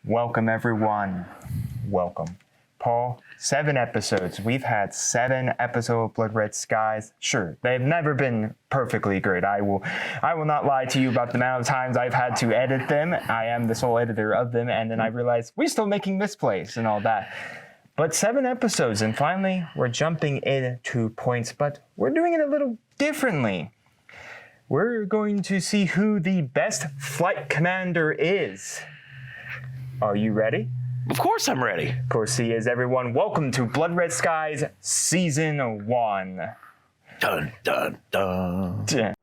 Welcome, everyone. Welcome. Paul, 7 episodes. We've had 7 episodes of Blood Red Skies. Sure, they've never been perfectly great. I will not lie to you about the amount of times I've had to edit them. I am the sole editor of them, and then I realized we're still making misplays and all that. But 7 episodes, and finally, we're jumping into points, but we're doing it a little differently. We're going to see who the best flight commander is. Are you ready? Of course I'm ready. Of course he is, everyone. Welcome to Blood Red Skies Season 1. Dun, dun, dun. Yeah.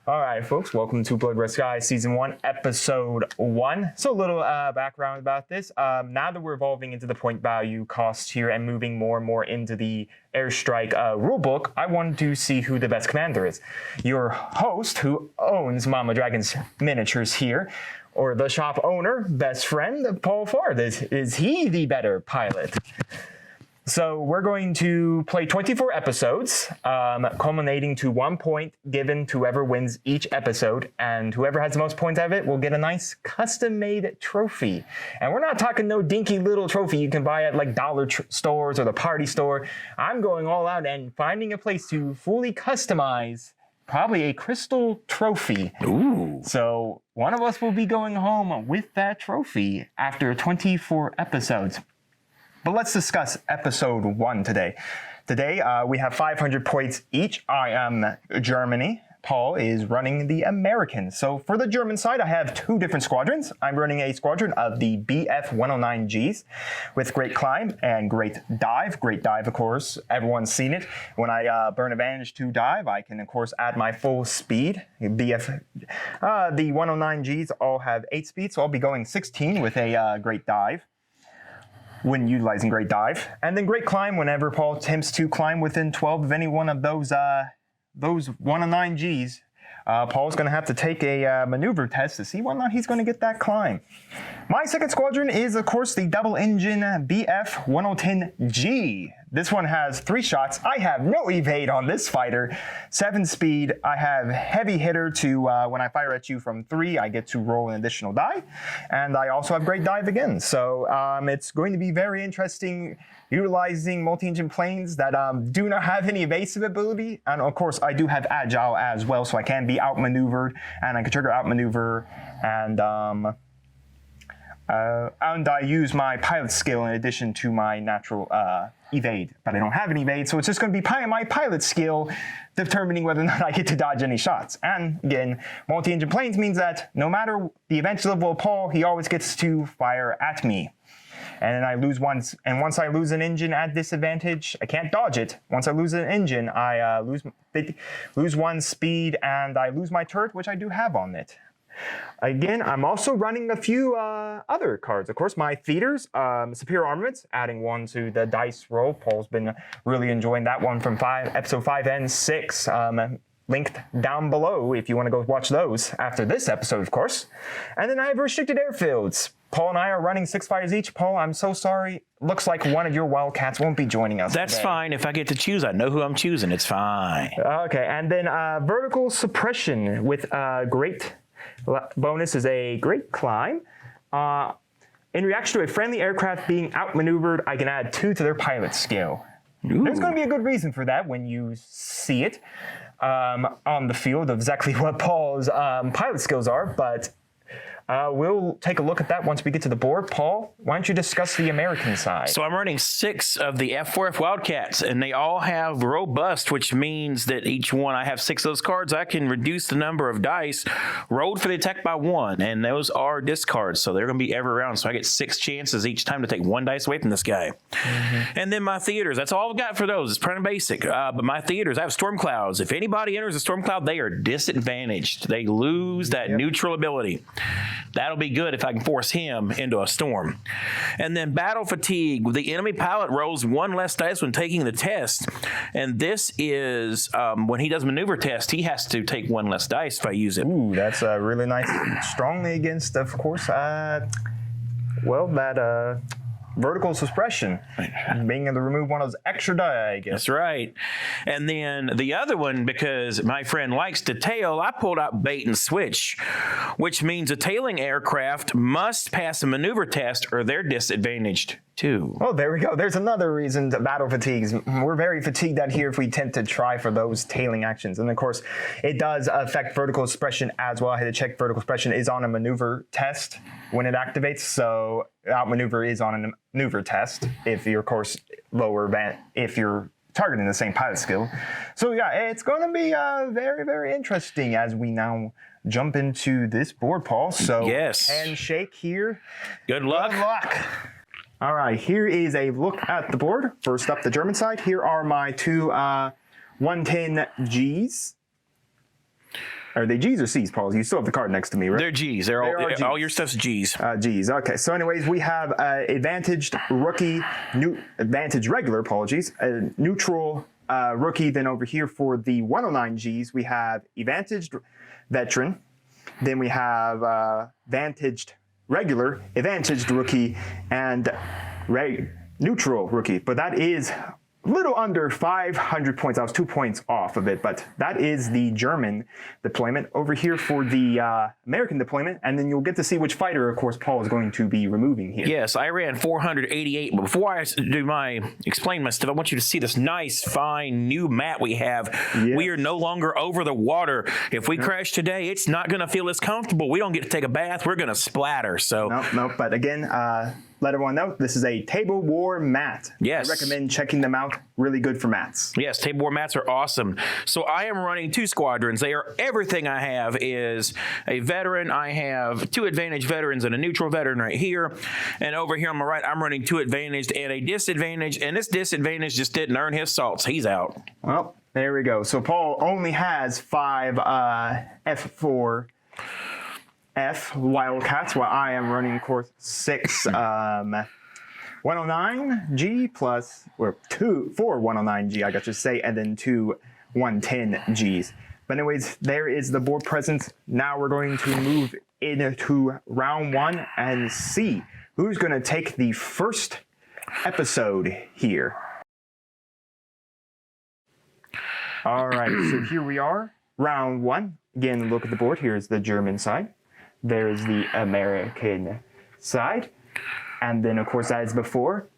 All right, folks, welcome to Blood Red Skies Season 1, Episode 1. So a little background about this. Now that we're evolving into the point value cost here and moving more and more into the airstrike rulebook, I wanted to see who the best commander is. Your host, who owns Mama Dragon's Miniatures here, or the shop owner, best friend, Paul Ford. Is he the better pilot? So we're going to play 24 episodes, culminating to 1 point given to whoever wins each episode, and whoever has the most points out of it will get a nice custom-made trophy. And we're not talking no dinky little trophy you can buy at like dollar stores or the party store. I'm going all out and finding a place to fully customize probably a crystal trophy. Ooh. So one of us will be going home with that trophy after 24 episodes. But let's discuss episode 1 today. Today, we have 500 points each. I am Germany. Paul is running the Americans. So for the German side, I have 2 different squadrons. I'm running a squadron of the BF-109Gs with great climb and great dive. Great dive, of course. Everyone's seen it. When I burn advantage to dive, I can, of course, add my full speed. The 109Gs all have 8 speed, so I'll be going 16 with a great dive when utilizing great dive, and then great climb whenever Paul attempts to climb within 12 of any one of those 109Gs. Paul's going to have to take a maneuver test to see whether or not he's going to get that climb. My second squadron is, of course, the double-engine BF-110G. This one has 3 shots. I have no evade on this fighter. 7 speed. I have heavy hitter to, when I fire at you from 3, I get to roll an additional die. And I also have great dive again. So it's going to be very interesting utilizing multi-engine planes that do not have any evasive ability. And of course, I do have agile as well, so I can be outmaneuvered, and I can trigger outmaneuver, and I use my pilot skill in addition to my natural evade, but I don't have an evade, so it's just going to be my pilot skill determining whether or not I get to dodge any shots. And again, multi-engine planes means that no matter the advantage level of Paul, he always gets to fire at me. And then I lose once, and once I lose an engine at disadvantage, I can't dodge it. Once I lose an engine, I lose 1 speed, and I lose my turret, which I do have on it. Again, I'm also running a few other cards. Of course, my theaters, superior armaments, adding 1 to the dice roll. Paul's been really enjoying that one from episode 5 and 6. Linked down below if you want to go watch those after this episode, of course. And then I have restricted airfields. Paul and I are running 6 fighters each. Paul, I'm so sorry. Looks like one of your Wildcats won't be joining us That's today. fine. If I get to choose, I know who I'm choosing. It's fine. Okay, and then vertical suppression with great bonus is a great climb. In reaction to a friendly aircraft being outmaneuvered, I can add 2 to their pilot skill. Ooh. There's going to be a good reason for that when you see it on the field of exactly what Paul's pilot skills are, but we'll take a look at that once we get to the board. Paul, why don't you discuss the American side? So I'm running 6 of the F4F Wildcats, and they all have robust, which means that each one, I have 6 of those cards. I can reduce the number of dice rolled for the attack by 1, and those are discards, so they're going to be every round. So I get 6 chances each time to take 1 dice away from this guy. Mm-hmm. And then my theaters, that's all I've got for those. It's pretty basic. But my theaters, I have storm clouds. If anybody enters a storm cloud, they are disadvantaged. They lose that neutral ability. That'll be good if I can force him into a storm. And then battle fatigue. The enemy pilot rolls 1 less dice when taking the test. And this is when he does maneuver test, he has to take 1 less dice if I use it. Ooh, that's really nice. Strongly against, of course, vertical suppression, being able to remove one of those extra die, I guess. That's right. And then the other one, because my friend likes to tail, I pulled out bait and switch, which means a tailing aircraft must pass a maneuver test or they're disadvantaged too. Oh, there we go. There's another reason to battle fatigues. We're very fatigued out here if we tend to try for those tailing actions. And of course, it does affect vertical suppression as well. I had to check vertical suppression is on a maneuver test when it activates. So outmaneuver is on a maneuver test if you're, of course, if you're targeting the same pilot skill. So yeah, it's going to be very, very interesting as we now jump into this board, Paul. So yes. Handshake here. Good luck. Good luck. All right, here is a look at the board. First up, the German side. Here are my two 110 Gs. Are they Gs or Cs, Paul? You still have the card next to me, right? They're Gs. They're all your stuff's Gs. Gs. Okay. So, anyways, we have advantaged rookie, advantaged regular. Apologies. Neutral rookie. Then over here for the 109 Gs, we have advantaged veteran. Then we have advantaged regular, advantaged rookie, and neutral rookie. But that is a little under 500 points. I was 2 points off of it, but that is the German deployment. Over here for the American deployment, and then you'll get to see which fighter, of course, Paul is going to be removing here. Yes, I ran 488, but before I explain my stuff, I want you to see this nice, fine, new mat we have. Yes. We are no longer over the water. If we crash today, it's not going to feel as comfortable. We don't get to take a bath. We're going to splatter. So Nope. But again, let everyone know, this is a table war mat. Yes. I recommend checking them out. Really good for mats. Yes, table war mats are awesome. So I am running two squadrons. They are everything I have is a veteran. I have two advantaged veterans and a neutral veteran right here. And over here on my right, I'm running two advantaged and a disadvantaged. And this disadvantage just didn't earn his salts. He's out. Well, there we go. So Paul only has 5 F4F Wildcats, while I am running, of course, 6 109G plus, or 4 109G, I got to say, and then 2 110Gs. But anyways, there is the board presence. Now we're going to move into round 1 and see who's going to take the first episode here. All right, so here we are, round 1. Again, look at the board. Here's the German side. There's the American side. And then, of course, as before.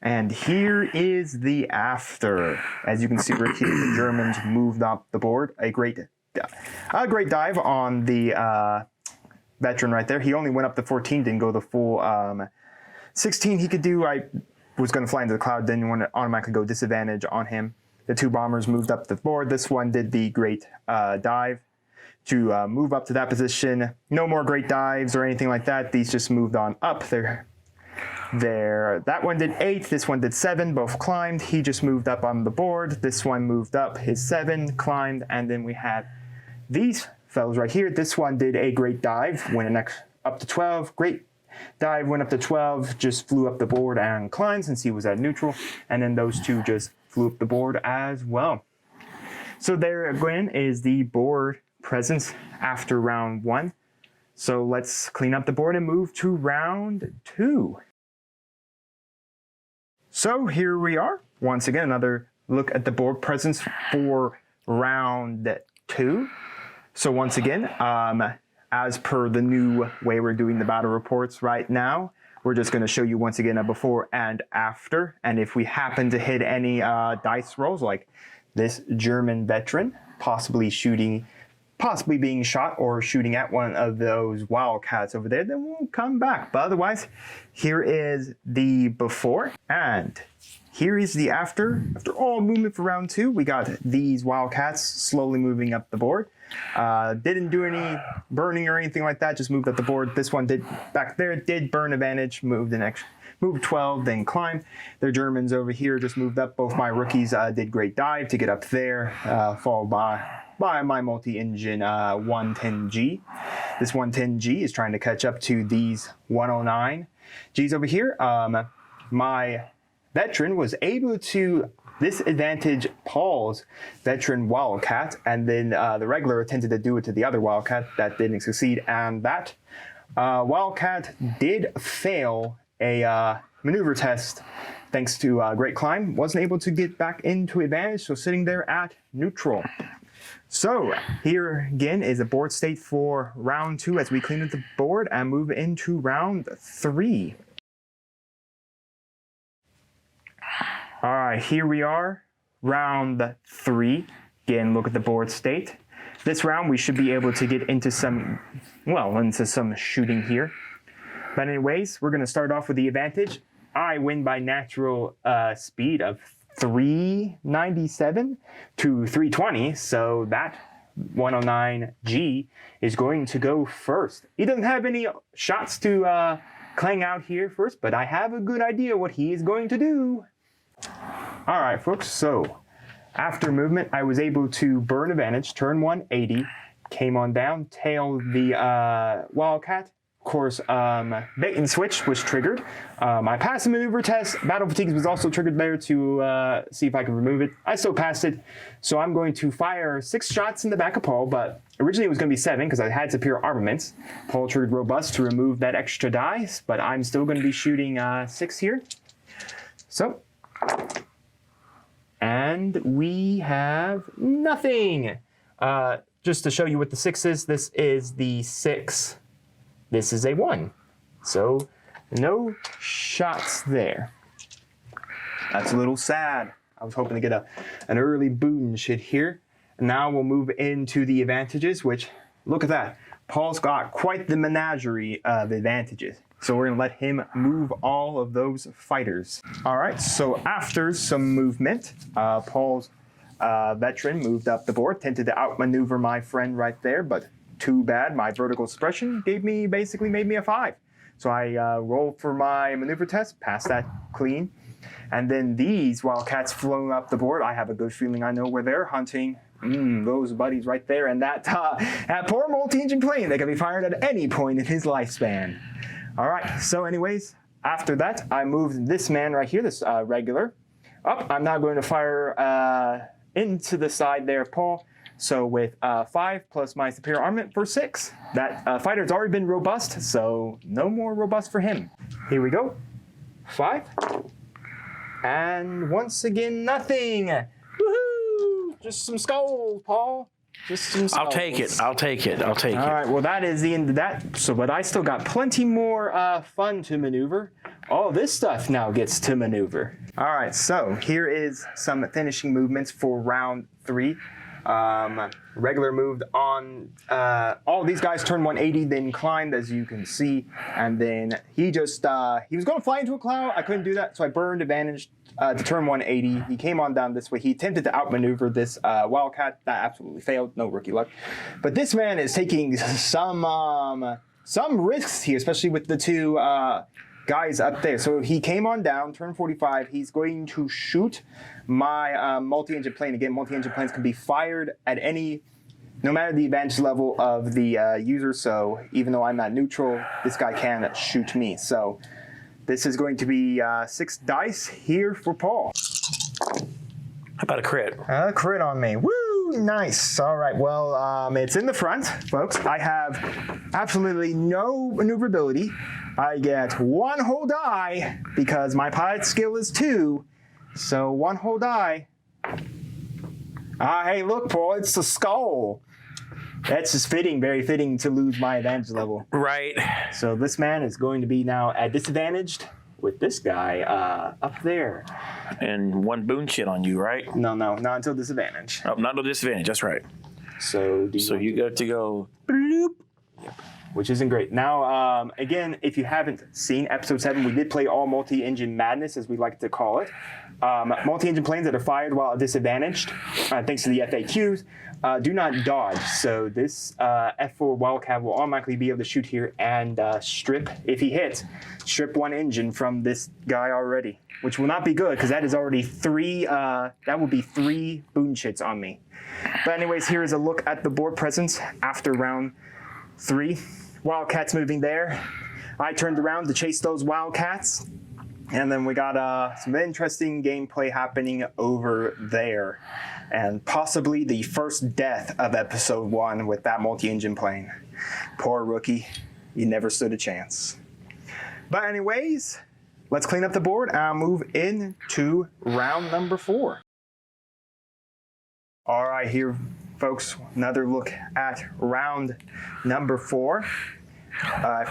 And here is the after. As you can see right here, the Germans moved up the board. A great dive on the veteran right there. He only went up to 14, didn't go the full 16 he could do. I was going to fly into the cloud, didn't want to automatically go disadvantage on him. The two bombers moved up the board. This one did the great dive to move up to that position. No more great dives or anything like that. These just moved on up there. That one did 8, this one did 7, both climbed. He just moved up on the board. This one moved up, his 7, climbed, and then we had these fellows right here. This one did a great dive, went up to 12, great dive, went up to 12, just flew up the board and climbed since he was at neutral, and then those two just flew up the board as well. So there again is the board presence after round 1. So let's clean up the board and move to round 2. So here we are. Once again, another look at the board presence for round 2. So once again, as per the new way we're doing the battle reports right now, we're just going to show you once again a before and after. And if we happen to hit any dice rolls, like this German veteran possibly being shot or shooting at one of those Wildcats over there, then we'll come back. But otherwise, here is the before and here is the after. After all movement for round 2, we got these Wildcats slowly moving up the board. Didn't do any burning or anything like that, just moved up the board. This one did back there, did burn advantage, moved 12, then climbed. Their Germans over here just moved up. Both my rookies did great dive to get up there, followed by my multi-engine 110G. This 110G is trying to catch up to these 109Gs over here. My veteran was able to disadvantage Paul's veteran Wildcat, and then the regular attempted to do it to the other Wildcat. That didn't succeed, and that Wildcat did fail a maneuver test, thanks to great climb, wasn't able to get back into advantage, so sitting there at neutral. So here again is a board state for round 2 as we clean up the board and move into round 3. All right, here we are, round 3. Again, look at the board state. This round we should be able to get into some shooting here. But anyways, we're going to start off with the advantage. I win by natural speed of 397 to 320, so that 109G is going to go first. He doesn't have any shots to clang out here first, but I have a good idea what he is going to do. All right, folks, so after movement, I was able to burn advantage, turn 180, came on down, tailed the Wildcat. Of course, bait and switch was triggered. I passed the maneuver test. Battle fatigues was also triggered there to see if I could remove it. I still passed it, so I'm going to fire 6 shots in the back of Paul, but originally it was going to be 7 because I had superior armaments. Paul triggered robust to remove that extra dice, but I'm still going to be shooting 6 here. So, and we have nothing. Just to show you what the 6 is, this is the 6. This is a 1. So no shots there. That's a little sad. I was hoping to get an early boot and shit here. And now we'll move into the advantages, which, look at that. Paul's got quite the menagerie of advantages. So we're going to let him move all of those fighters. All right, so after some movement, Paul's veteran moved up the board, tended to outmaneuver my friend right there, but too bad. My vertical suppression basically made me a 5. So I rolled for my maneuver test, passed that clean. And then these Wildcats flown up the board. I have a good feeling I know where they're hunting. Those buddies right there. And that poor multi-engine plane that can be fired at any point in his lifespan. All right, so anyways, after that, I moved this man right here, this regular, up. I'm now going to fire into the side there, Paul. So with 5 plus my superior armament for 6, that fighter's already been robust, so no more robust for him. Here we go. 5. And once again, nothing. Woohoo! Just some skulls, Paul. Just some skulls. I'll take it. All right, well, that is the end of that. So, but I still got plenty more fun to maneuver. All this stuff now gets to maneuver. All right, so here is some finishing movements for round 3. Regular moved on, all these guys turned 180, then climbed, as you can see, and then he just, he was going to fly into a cloud. I couldn't do that, so I burned advantage to turn 180. He came on down this way. He attempted to outmaneuver this Wildcat. That absolutely failed. No rookie luck. But this man is taking some risks here, especially with the 2 guys up there. So he came on down, turn 45. He's going to shoot my multi-engine plane. Again, multi-engine planes can be fired at any, no matter the advantage level of the user. So even though I'm at neutral, this guy can shoot me. So this is going to be 6 dice here for Paul. How about a crit? A crit on me. Woo! Nice. All right. Well, it's in the front, folks. I have absolutely no maneuverability. I get 1 whole die because my pilot skill is 2. So 1 whole die. Hey, look, Paul, it's the skull. That's just fitting, very fitting to lose my advantage level. Right. So this man is going to be now at disadvantaged with this guy up there. And 1 boon shit on you, right? No, not until disadvantage. Oh, not until disadvantage, that's right. So you got to go bloop. Which isn't great. Now, again, if you haven't seen episode 7, we did play all multi-engine madness, as we like to call it. Multi-engine planes that are fired while disadvantaged, thanks to the FAQs, do not dodge. So this F4 Wildcat will automatically be able to shoot here and strip, if he hits, strip 1 engine from this guy already, which will not be good because that is already 3, that will be 3 boon shits on me. But anyways, here is a look at the board presence after round 3. Wildcats moving there. I turned around to chase those Wildcats. And then we got some interesting gameplay happening over there. And possibly the first death of episode 1 with that multi-engine plane. Poor rookie. He never stood a chance. But anyways, let's clean up the board and move into round number 4. All right, here, folks, another look at round number 4.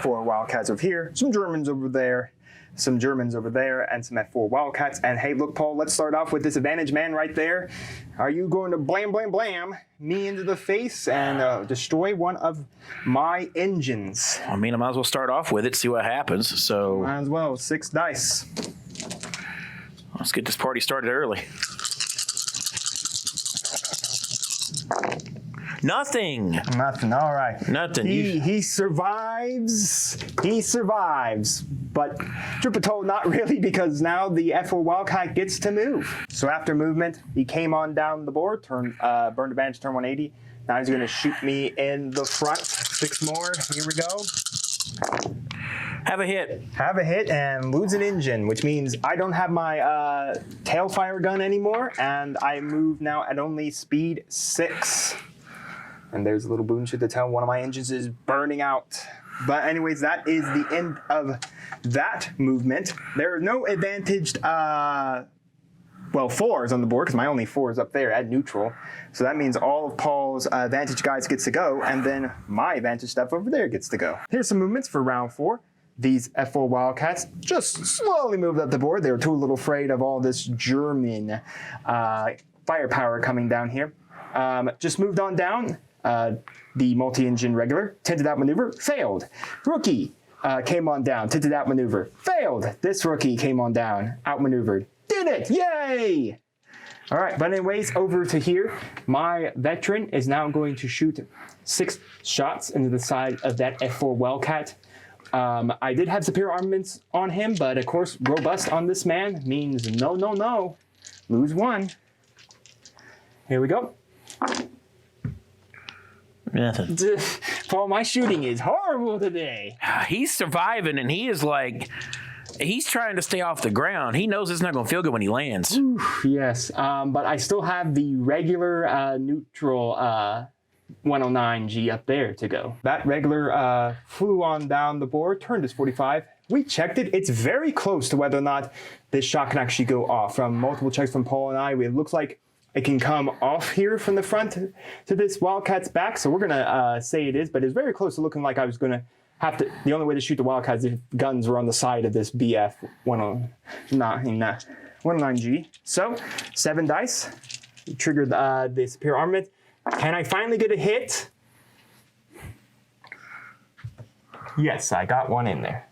4 Wildcats over here, some Germans over there, some Germans over there, and some F4 Wildcats. And hey, look, Paul, let's start off with this advantage man right there. Are you going to blam, blam, blam me into the face and destroy one of my engines? I mean, I might as well start off with it, see what happens. So Might as well, 6 dice. let's get this party started early. Nothing. Nothing, all right. Nothing. He survives. He survives. But truth told, not really, because now the F4 Wildcat gets to move. So after movement, he came on down the board, burned advantage, turn 180. Now he's going to shoot me in the front. 6 more. Here we go. Have a hit. Have a hit and lose an engine, which means I don't have my tailfire gun anymore, and I move now at only speed 6. And there's a little boon shit to tell one of my engines is burning out. But anyways, that is the end of that movement. There are no advantaged, 4s on the board, because my only 4 is up there at neutral. So that means all of Paul's advantage guys gets to go, and then my advantage stuff over there gets to go. Here's some movements for round 4. These F4 Wildcats just slowly moved up the board. They were too little afraid of all this German firepower coming down here. Just moved on down. The multi-engine regular, tinted out maneuver, failed. Rookie came on down, tinted out maneuver, failed. This rookie came on down, outmaneuvered. Did it, yay! All right, but anyways, over to here. My veteran is now going to shoot 6 shots into the side of that F4 Wildcat. I did have superior armaments on him, but of course, robust on this man means no, no, no. Lose 1. Here we go. Nothing. Paul, my shooting is horrible today. He's surviving, and he is like, he's trying to stay off the ground. He knows it's not going to feel good when he lands. Oof, yes, but I still have the regular neutral 109G up there to go. That regular flew on down the board, turned his 45. We checked it. It's very close to whether or not this shot can actually go off. From multiple checks from Paul and I, it looks like it can come off here from the front to this Wildcat's back. So we're going to say it is, but it's very close to looking like I was going to have to, the only way to shoot the Wildcats if guns were on the side of this BF 109G. So 7 dice, triggered the superior armament. Can I finally get a hit? Yes, I got 1 in there.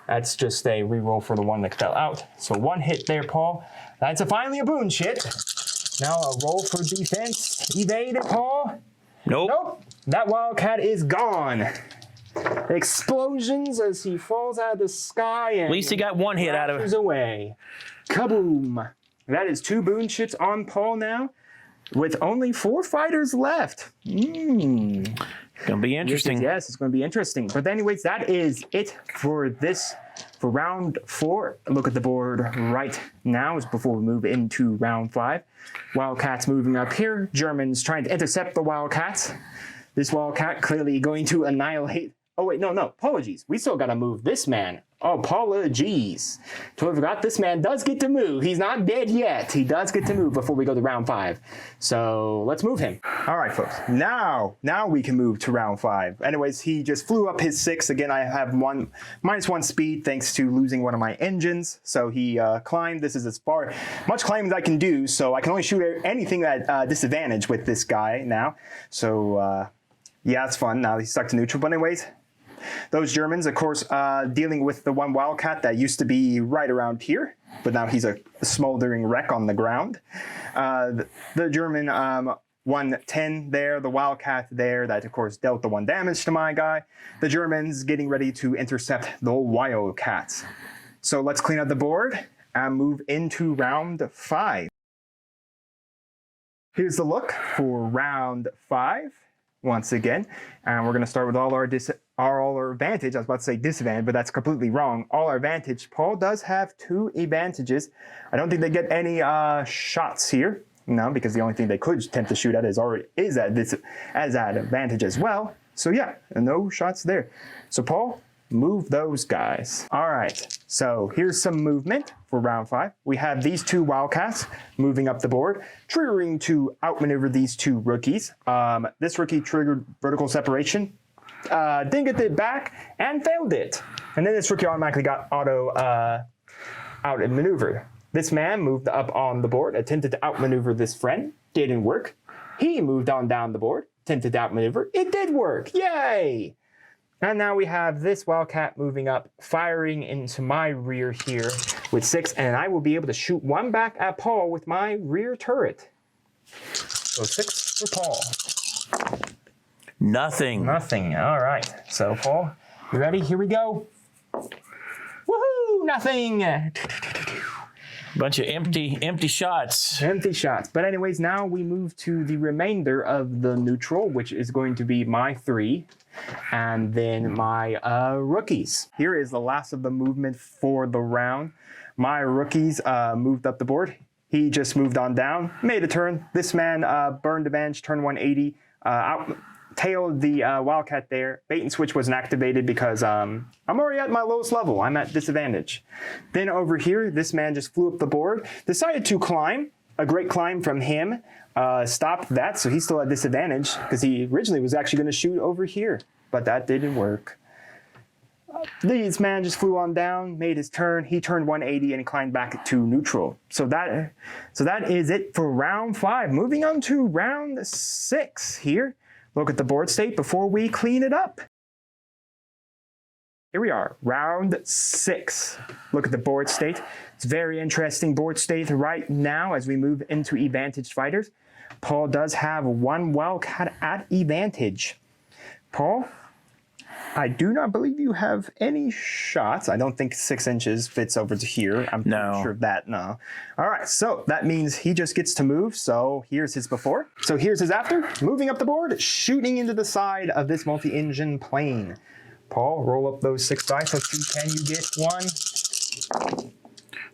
That's just a reroll for the one that fell out. So 1 hit there, Paul. That's finally a boon shit. Now a roll for defense. Evade it, Paul. Nope. Nope. That Wildcat is gone. Explosions as he falls out of the sky and At least he got 1 hit out of crashes it. away. Kaboom. That is 2 boon shits on Paul now, with only 4 fighters left. Gonna be interesting. Yes, it's going to be interesting. But anyways, that is it for round 4. Look at the board right now is before we move into round 5. Wildcats moving up here. Germans trying to intercept the Wildcats. This Wildcat clearly going to annihilate. Oh wait, no, apologies. We still got to move this man. Oh, apologies. Totally forgot this man does get to move. He's not dead yet. He does get to move before we go to round 5. So let's move him. All right, folks. Now we can move to round 5. Anyways, he just flew up his 6. Again, I have -1 speed thanks to losing one of my engines. So he climbed. This is as much climbing as I can do. So I can only shoot anything at disadvantage with this guy now. So yeah, it's fun. Now he's stuck to neutral. But anyways, those Germans, of course, dealing with the one Wildcat that used to be right around here, but now he's a smoldering wreck on the ground. The German 110 there, the Wildcat there, that of course dealt the 1 damage to my guy. The Germans getting ready to intercept the Wildcats. So let's clean up the board and move into round 5. Here's the look for round 5. Once again, and we're going to start with all our advantage. I was about to say disadvantage, but that's completely wrong. All our advantage. Paul does have 2 advantages. I don't think they get any shots here. No, because the only thing they could attempt to shoot at is at advantage as well. So yeah, no shots there. So Paul, move those guys. All right. So here's some movement for round 5. We have these 2 Wildcats moving up the board, triggering to outmaneuver these 2 rookies. This rookie triggered vertical separation, didn't get it back, and failed it. And then this rookie automatically got auto outmaneuvered. This man moved up on the board, attempted to outmaneuver this friend, didn't work. He moved on down the board, attempted to outmaneuver, it did work, yay! And now we have this Wildcat moving up, firing into my rear here with 6, and I will be able to shoot 1 back at Paul with my rear turret. So 6 for Paul. Nothing. Nothing, all right. So Paul, you ready? Here we go. Woohoo, nothing. Bunch of empty shots. Empty shots. But anyways, now we move to the remainder of the neutral, which is going to be my 3. And then my rookies. Here is the last of the movement for the round. My rookies moved up the board. He just moved on down, made a turn. This man burned the bench, turned 180, tailed the Wildcat there. Bait and switch wasn't activated because I'm already at my lowest level. I'm at disadvantage. Then over here, this man just flew up the board, decided to climb. A great climb from him. Stopped that, so he's still at disadvantage because he originally was actually going to shoot over here, but that didn't work. This man just flew on down, made his turn. He turned 180 and he climbed back to neutral. So that is it for round 5. Moving on to round 6 here. Look at the board state before we clean it up. Here we are, round 6. Look at the board state. It's very interesting board state right now as we move into advantage fighters. Paul does have 1 Wildcat at advantage. Paul, I do not believe you have any shots. I don't think 6 inches fits over to here. I'm not sure of that, no. All right, so that means he just gets to move. So here's his before. So here's his after. Moving up the board, shooting into the side of this multi-engine plane. Paul, roll up those 6 dice. Let's see, can you get 1?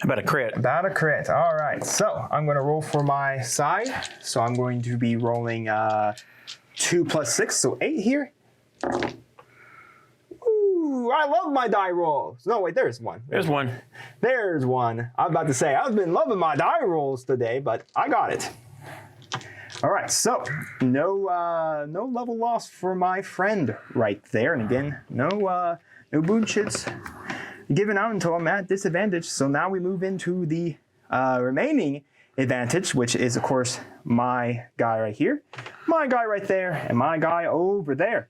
How about a crit? About a crit. All right. So I'm going to roll for my side. So I'm going to be rolling 2 plus 6, so 8 here. Ooh, I love my die rolls. No, wait, there's 1. There's 1. There's 1. I was about to say, I've been loving my die rolls today, but I got it. All right, so no level loss for my friend right there. And again, no boon shits given out until I'm at disadvantage. So now we move into the remaining advantage, which is, of course, my guy right here, my guy right there, and my guy over there.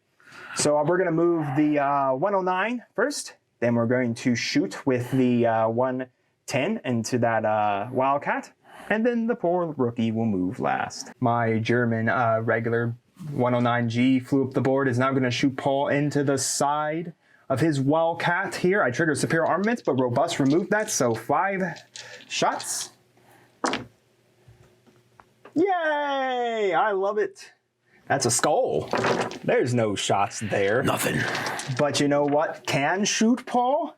So we're going to move the 109 first. Then we're going to shoot with the 110 into that Wildcat. And then the poor rookie will move last. My German regular 109G flew up the board, is now going to shoot Paul into the side of his Wildcat here. I triggered superior armaments, but robust removed that, so 5 shots. Yay! I love it. That's a skull. There's no shots there. Nothing. But you know what can shoot Paul?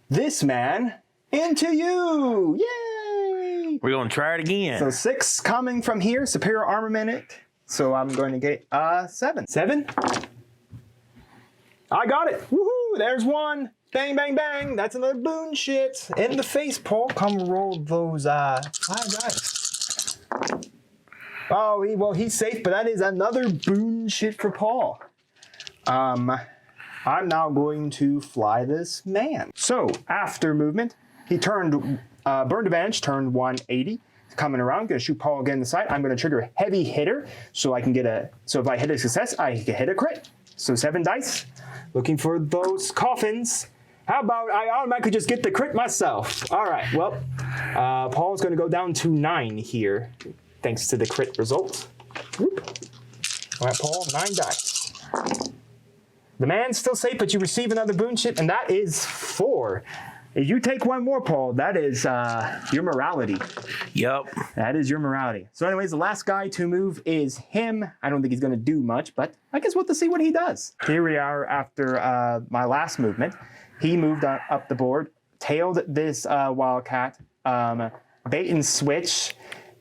This man into you. Yay! We're going to try it again. So 6 coming from here, superior armament. So I'm going to get 7. 7? I got it. Woohoo! There's 1. Bang, bang, bang. That's another boon shit. In the face, Paul. Come roll those 5 dice. Oh, he's safe, but that is another boon shit for Paul. I'm now going to fly this man. So after movement, he turned, burned advantage, turned 180. Coming around, gonna shoot Paul again in the side. I'm gonna trigger heavy hitter so I can get so if I hit a success, I can hit a crit. So 7 dice. Looking for those coffins. How about I automatically just get the crit myself? All right, well, Paul's gonna go down to 9 here, thanks to the crit result. Whoop. All right, Paul, 9 dice. The man's still safe, but you receive another boon chip, and that is 4. If you take 1 more, Paul, that is your morality. Yep. That is your morality. So anyways, the last guy to move is him. I don't think he's going to do much, but I guess we'll have to see what he does. Here we are after my last movement. He moved up the board, tailed this Wildcat, bait and switch,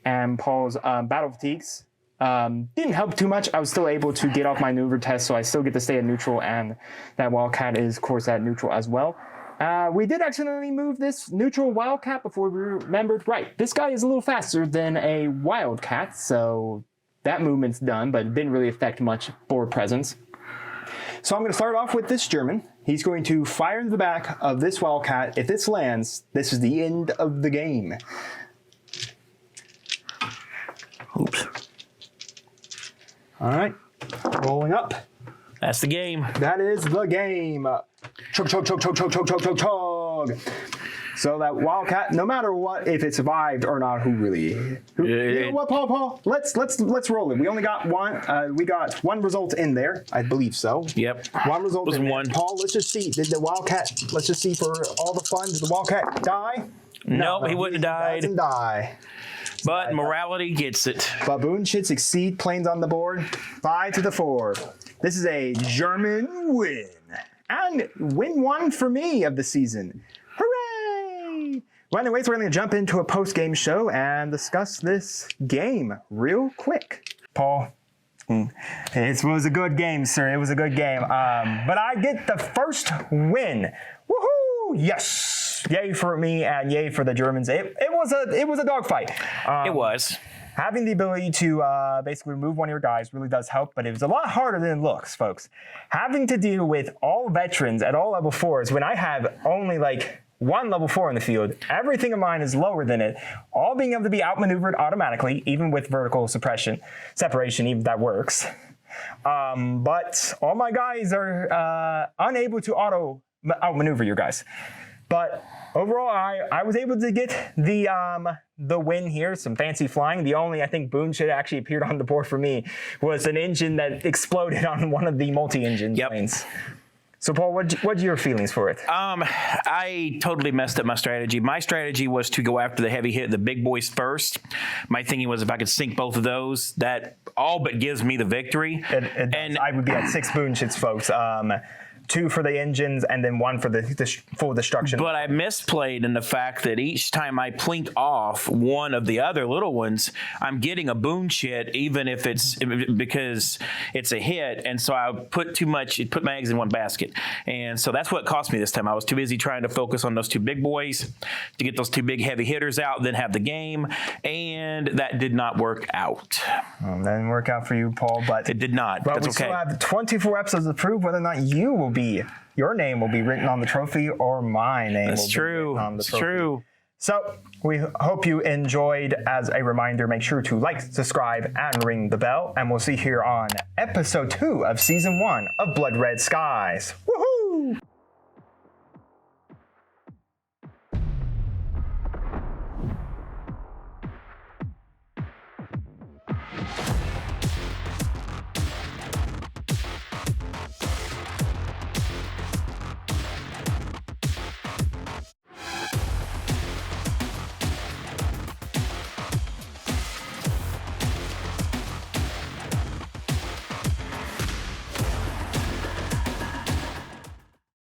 and Paul's battle fatigues. Didn't help too much. I was still able to get off my maneuver test, so I still get to stay at neutral, and that Wildcat is, of course, at neutral as well. We did accidentally move this neutral Wildcat before we remembered. Right, this guy is a little faster than a Wildcat, so that movement's done, but it didn't really affect much board presence. So I'm going to start off with this German. He's going to fire into the back of this Wildcat. If this lands, this is the end of the game. Oops. All right, rolling up. That's the game. That is the game. Chug, chug, chug, chug, chug, chug, chug, chug, chug. So that Wildcat, no matter what, if it survived or not, you know what, Paul? Let's roll it. We only got one. We got one result in there, I believe so. Yep. One result in one. there. Paul, let's just see. Did the Wildcat? Let's just see for all the fun. Did the Wildcat die? Nope, he wouldn't have died. Doesn't die. But morality gets it. Baboon should succeed. Planes on the board. 5-4. This is a German win. And win one for me of the season. Hooray! Well, anyways, we're going to jump into a post-game show and discuss this game real quick. Paul, it was a good game, sir. It was a good game. But I get the first win. Woohoo! Yes! Yay for me and yay for the Germans. It was a dogfight. It was. Having the ability to basically remove one of your guys really does help, but it was a lot harder than it looks, folks. Having to deal with all veterans at all level 4s when I have only like one level 4 in the field, everything of mine is lower than it, all being able to be outmaneuvered automatically, even with vertical separation, even if that works. But all my guys are unable to outmaneuver your guys. But overall, I was able to get the win here, some fancy flying. The only, I think, boon shit actually appeared on the board for me was an engine that exploded on one of the multi-engine planes. So, Paul, what's your feelings for it? I totally messed up my strategy. My strategy was to go after the heavy hit, the big boys first. My thinking was if I could sink both of those, that all but gives me the victory. And I would be at 6 boon shits, folks. 2 for the engines, and then 1 for the full destruction. But I misplayed in the fact that each time I plinked off one of the other little ones, I'm getting a boon shit, even if it's because it's a hit. And so I put my eggs in one basket. And so that's what cost me this time. I was too busy trying to focus on those 2 big boys to get those 2 big heavy hitters out, then have the game. And that did not work out. That didn't work out for you, Paul, but it did not. But that's we okay. Still have 24 episodes to prove whether or not your name will be written on the trophy or my name will be written on the trophy. That's true. So we hope you enjoyed. As a reminder, make sure to like, subscribe, and ring the bell. And we'll see you here on episode 2 of season 1 of Blood Red Skies. Woohoo!